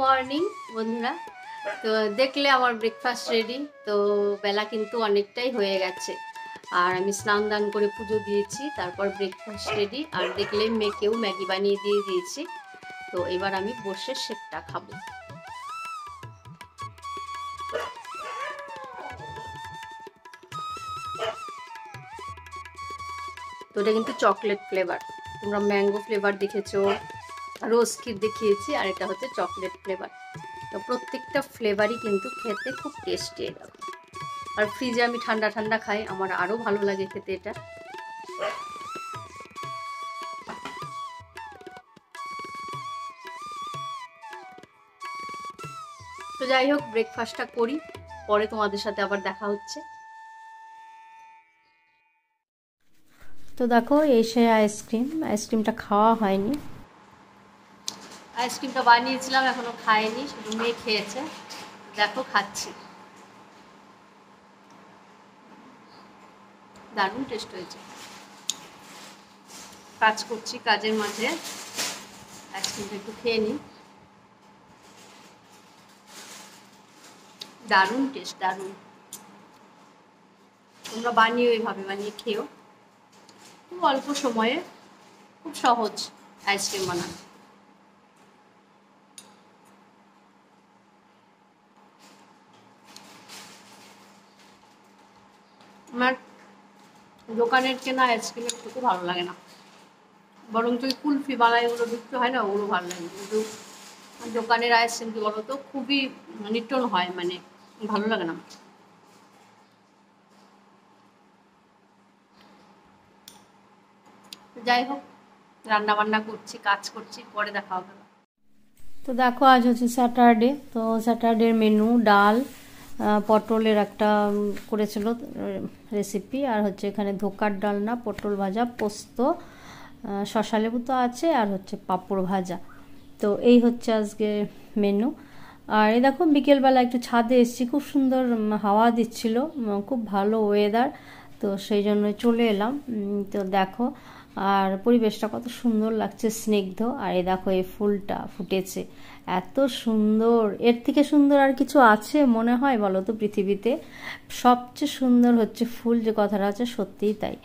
Morning বন্ধুরা। তো দেখলে আমার ব্রেকফাস্ট রেডি। তো বেলা কিন্তু অনেকটাই হয়ে গেছে আর আমি স্নান দান করে পুজো দিয়েছি, তারপর ব্রেকফাস্ট রেডি। আর দেখলে মেয়েকেও ম্যাগি বানিয়ে দিয়ে দিয়েছি। তো এবার আমি বসে শেকটা খাবো। তো এটা কিন্তু চকলেট ফ্লেভার, তোমরা ম্যাঙ্গো ফ্লেভার দেখেছো, রোজ ক্ষীর দেখিয়েছি, আর এটা হচ্ছে চকলেট ফ্লেভার। তো প্রত্যেকটা ফ্লেভারই কিন্তু খেতে খুব টেস্টি। আর ফ্রিজে আমি ঠান্ডা ঠান্ডা খাই, আমার আরও ভালো লাগে খেতে এটা। তো যাই হোক, ব্রেকফাস্টটা করি, পরে তোমাদের সাথে আবার দেখা হচ্ছে। তো দেখো এই সে আইসক্রিমটা খাওয়া হয়নি। আইসক্রিমটা বানিয়েছিলাম, এখনো খাইনি, শুধু মেয়ে খেয়েছে। দেখো খাচ্ছি, দারুণ টেস্ট হয়েছে। কাজ করছি, কাজের মাঝে আইসক্রিমটা একটু খেয়ে নিই। দারুণ টেস্ট, দারুণ। তোমরা বানিয়ে ওইভাবে বানিয়ে খেও, খুব অল্প সময়ে, খুব সহজ আইসক্রিম বানানো। আমার দোকানের কেনা আইসক্রিমের খেতে ভালো লাগে না, বরং যদি কুলফি বানাই ওগুলো বিক্রি হয় না, ওগুলো ভালো লাগে। কিন্তু দোকানের আইসক্রিম কি বলো তো, খুবই নিটন হয়, মানে ভালো লাগে না। যাই হোক, রান্না বান্না করছি, কাজ করছি, পরে দেখা হবে। তো দেখো আজ হচ্ছে স্যাটারডে। তো স্যাটারডের মেনু ডাল, পটলের একটা করেছিল রেসিপি, আর হচ্ছে এখানে ধোকার ডালনা, পটল ভাজা, পোস্ত, শসা লেবু তো আছে, আর হচ্ছে পাঁপড় ভাজা। তো এই হচ্ছে আজকে মেনু। আর এই দেখো বিকেলবেলা একটু ছাদে এসেছি, খুব সুন্দর হাওয়া দিচ্ছিল, খুব ভালো ওয়েদার, তো সেই জন্য চলে এলাম। তো দেখো আর পরিবেশটা কত সুন্দর লাগছে, স্নিগ্ধ। আর এই দেখো এই ফুলটা ফুটেছে, এত সুন্দর, এর থেকে সুন্দর আর কিছু আছে মনে হয় বলো তো পৃথিবীতে? সবচেয়ে সুন্দর হচ্ছে ফুল, যে কথাটা আছে সত্যিই তাই।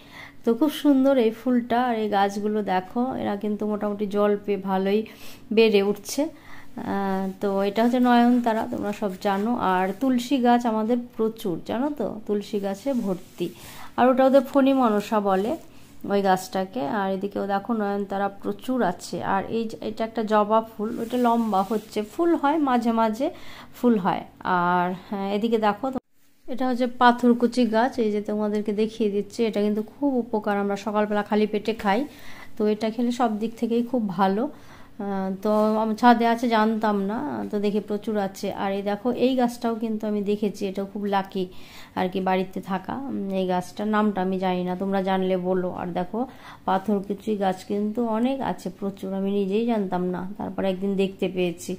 তো খুব সুন্দর এই ফুলটা। আর এই গাছগুলো দেখো, এরা কিন্তু মোটামুটি জল পেয়ে ভালোই বেড়ে উঠছে। তো এটা হচ্ছে নয়নতারা, তোমরা সব জানো। আর তুলসী গাছ আমাদের প্রচুর, জানো তো, তুলসী গাছে ভর্তি। আর ওটা ওদের ফণী মনসা বলে ওই গাছটাকে। আর এদিকেও দেখো নয়নতারা প্রচুর আছে। আর এটা একটা জবা ফুল, ওইটা লম্বা হচ্ছে, ফুল হয় মাঝে মাঝে, ফুল হয়। আর এদিকে দেখো, এটা হচ্ছে পাথরকুচি গাছ, এই যে তোমাদেরকে দেখিয়ে দিচ্ছি। এটা কিন্তু খুব উপকার, আমরা সকালবেলা খালি পেটে খাই, তো এটা খেলে সব দিক থেকেই খুব ভালো। তো ছাদে আছে জানতাম না, তো দেখি প্রচুর আছে। আর এই দেখো এই গাছটাও কিন্তু আমি দেখেছি, এটাও খুব লাকি আর কি বাড়িতে থাকা। এই গাছটার নামটা আমি জানি না, তোমরা জানলে বলো। আর দেখো পাথরকুচি গাছ কিন্তু অনেক আছে, প্রচুর, আমি নিজেই জানতাম না, তারপর একদিন দেখতে পেয়েছি।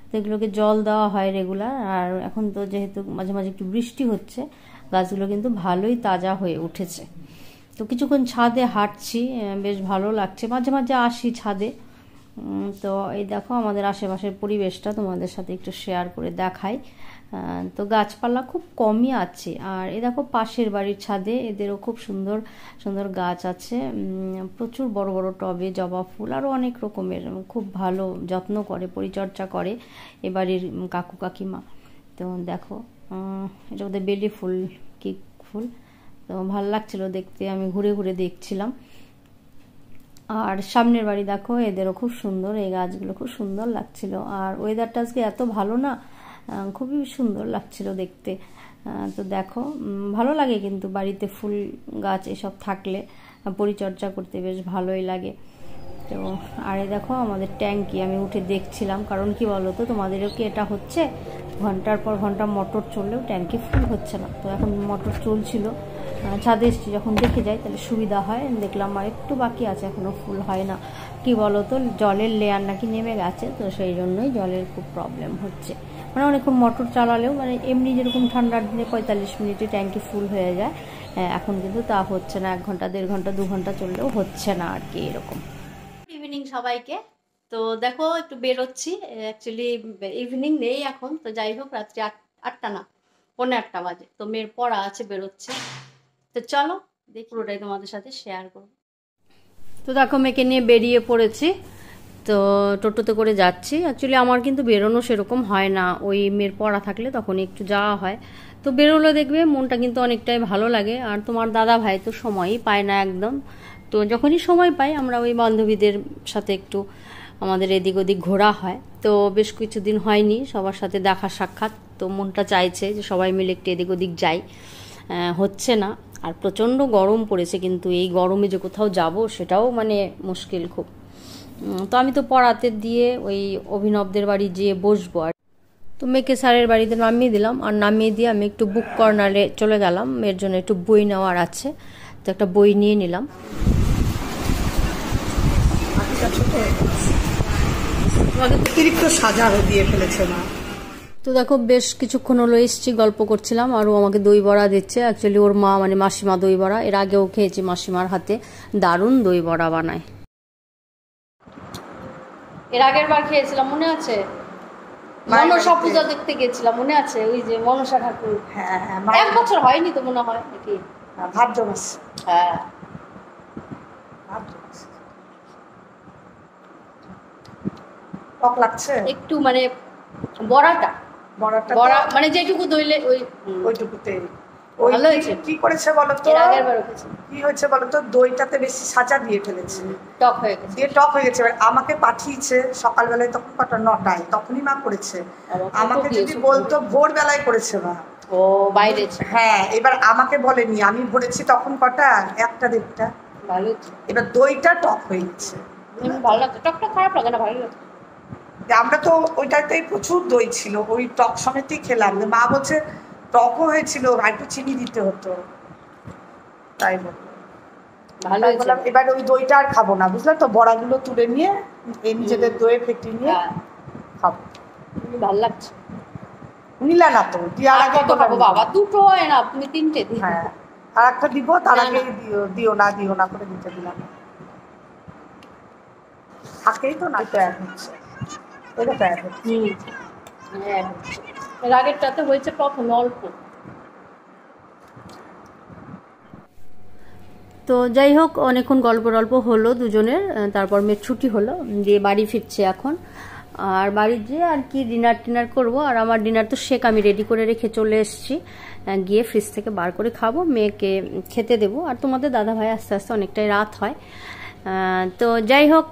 তো এগুলোকে জল দেওয়া হয় রেগুলার। আর এখন তো যেহেতু মাঝে মাঝে একটু বৃষ্টি হচ্ছে, গাছগুলো কিন্তু ভালোই তাজা হয়ে উঠেছে। তো কিছুক্ষণ ছাদে হাঁটছি, বেশ ভালো লাগছে, মাঝে মাঝে আসি ছাদে। তো এই দেখো আমাদের আশেপাশের পরিবেশটা তোমাদের সাথে একটু শেয়ার করে দেখাই। তো গাছপালা খুব কমই আছে। আর এই দেখো পাশের বাড়ির ছাদে এদেরও খুব সুন্দর সুন্দর গাছ আছে, প্রচুর বড় বড় টবে জবা ফুল, আরও অনেক রকমের, খুব ভালো যত্ন করে, পরিচর্যা করে এ বাড়ির কাকু কাকিমা। তো দেখো এটা ওদের বেলি ফুল কি ফুল, তো ভালো লাগছিল দেখতে, আমি ঘুরে ঘুরে দেখছিলাম। আর সামনের বাড়ি দেখো এদেরও খুব সুন্দর, এই গাছগুলো খুব সুন্দর লাগছিল। আর ওয়েদারটা আজকে এত ভালো না, খুবই সুন্দর লাগছিল দেখতে। তো দেখো ভালো লাগে কিন্তু বাড়িতে ফুল গাছ এসব থাকলে, পরিচর্যা করতে বেশ ভালোই লাগে। তো আর এই দেখো আমাদের ট্যাঙ্কি, আমি উঠে দেখছিলাম, কারণ কি বলো তো, তোমাদেরও কি এটা হচ্ছে, ঘন্টার পর ঘন্টা মোটর চললেও ট্যাঙ্কি ফুল হচ্ছে না। তো এখন মোটর চলছিল, ছাদে এসছি, যখন দেখে যাই তাহলে সুবিধা হয়। দেখলাম আর একটু বাকি আছে, এখনও ফুল হয় না। কি বলো তো, জলের লেয়ার নাকি নেমে গেছে, তো সেই জন্যই জলের খুব প্রবলেম হচ্ছে। মানে অনেকক্ষণ মোটর চালালেও, মানে এমনি যেরকম ঠান্ডার দিনে 45 মিনিটে ট্যাঙ্কি ফুল হয়ে যায়, এখন কিন্তু তা হচ্ছে না, 1 ঘন্টা 1.5 ঘন্টা 2 ঘন্টা চললেও হচ্ছে না আর কি, এরকম। ইভিনিং সবাইকে। তো দেখো একটু বেরোচ্ছি, অ্যাকচুয়ালি ইভিনিং নেই এখন, তো যাই হোক রাত্রি 8টা না 8:45 বাজে, তো মেয়ের পড়া আছে, বেরোচ্ছে। তো চলো দেখি, পুরোটাই তোমাদের সাথে শেয়ার করবো। তো দেখো মেয়েকে নিয়ে বেরিয়ে পড়েছি, তো টোটোতে করে যাচ্ছি। অ্যাকচুয়ালি আমার কিন্তু বেরোনো সেরকম হয় না, ওই মেয়ের পড়া থাকলে তখন একটু যাওয়া হয়। তো বেরোলে দেখবে মনটা কিন্তু অনেকটাই ভালো লাগে। আর তোমার দাদা ভাই তো সময়ই পায় না একদম, তো যখনই সময় পাই আমরা ওই বান্ধবীদের সাথে একটু আমাদের এদিক ওদিক ঘোরা হয়। তো বেশ কিছুদিন হয়নি সবার সাথে দেখা সাক্ষাৎ, তো মনটা চাইছে যে সবাই মিলে একটু এদিক ওদিক যাই, হচ্ছে না। আর প্রচণ্ড গরম পড়েছে, কিন্তু এই গরমে যে কোথাও যাব সেটাও মানে মুশকিল খুব। তো আমি তো পড়াতে দিয়ে ওই অভিনবদের বাড়ি যেয়ে বসবো। আর তো মেয়েকে স্যারের বাড়িতে নামিয়ে দিলাম, আর নামিয়ে দিয়ে আমি একটু বুক কর্নারে চলে গেলাম, মেয়ের জন্য একটু বই নেওয়ার আছে, তো একটা বই নিয়ে নিলাম। অতিরিক্ত সাজা দিয়ে ফেলেছে না। তো দেখো বেশ কিছুক্ষণ হলো এসছি, গল্প করছিলাম, আর ও আমাকে দই বড়া দিচ্ছে। অ্যাকচুয়ালি ওর মা মানে মাসিমা দই বড়া, এর আগেও খেয়েছি মাসিমার হাতে, দারুণ দই বড়া বানায়। এর আগের বার খেয়েছিলাম মনে আছে, মনসা পূজা দেখতে গেছিলাম মনে আছে, ওই যে মনসা ঠাকুর। হ্যাঁ, 1 বছর হয়নি তো মনে হয় নাকি, ভাদ্র মাস। হ্যাঁ টক লাগছে একটু, মানে বড়াটা বড়া মানে যেটুকু দইলে ওইটুকুতে ভালো হয়েছে। কি করেছে বলো তো, কি হয়েছে বলো তো, দইটাতে বেশি সাজা দিয়ে ফেলেছে, টক হয়ে গেছে, দিয়ে টক হয়ে গেছে। আমাকে পাঠিয়েছে সকালবেলায়, তখন কটা 9টায়, তখনই মা করেছে। আমাকে যদি বলতো ভোরবেলায় করেছে মা, ও বাইরে। হ্যাঁ, এবার আমাকে বলেনি, আমি ভরেছি তখন কটা 1টা 1:30টা। ভালো, এবার দইটা টক হয়ে গেছে। ভালো লাগছে, টকটা খারাপ লাগে না, ভালো লাগে। আমরা তো ওইটাতেই প্রচুর দই ছিল, ওই টক সমেতই খেলাম। মা বলছে টকও হয়েছিল, একটু চিনি দিতে হতো, তাই ভালো বললাম। এবার ওই দইটা আর খাবো না, বুঝলে তো, বড়াগুলো তুলে নিয়ে এই নিজেদের দইয়ে ফেটে নিয়ে খাবো। ভালো লাগছে, নিলা না তো, দিয়ার আগে তো খাবো বাবা, দুটো হয় না, তুমি 3টে দিও। হ্যাঁ, আর একটা দিব, তার আগে দিও না করে দিতে দিলাম। থাকেই তো না, তো এক হচ্ছে, এটা তো এক হচ্ছে। এর আগেরটাতে হয়েছে প্রথমে অল্প। তো যাই হোক অনেকক্ষণ গল্প হলো দুজনের, তারপর মেয়ের ছুটি হলো, দিয়ে বাড়ি ফিরছে এখন। আর বাড়ি যেয়ে আর কি ডিনার করবো। আর আমার ডিনার তো শেক আমি রেডি করে রেখে চলে এসেছি, গিয়ে ফ্রিজ থেকে বার করে খাবো, মেয়েকে খেতে দেবো। আর তোমাদের দাদা ভাই আস্তে আস্তে অনেকটাই রাত হয়। তো যাই হোক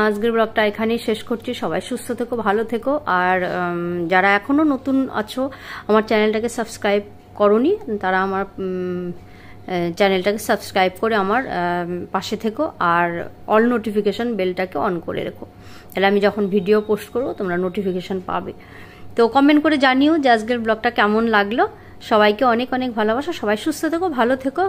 আজকের ব্লগটা এখানেই শেষ করছি। সবাই সুস্থ থেকো, ভালো থেকো। আর যারা এখনও নতুন আছো, আমার চ্যানেলটাকে সাবস্ক্রাইব করোনি, তারা আমার চ্যানেলটাকে সাবস্ক্রাইব করে আমার পাশে থেকো, আর অল নোটিফিকেশান বেলটাকে অন করে রেখো, তাহলে আমি যখন ভিডিও পোস্ট করবো তোমরা নোটিফিকেশান পাবে। তো কমেন্ট করে জানিও যে আজকের ব্লগটা কেমন লাগলো। সবাইকে অনেক ভালোবাসা, সবাই সুস্থ থেকো, ভালো থেকো।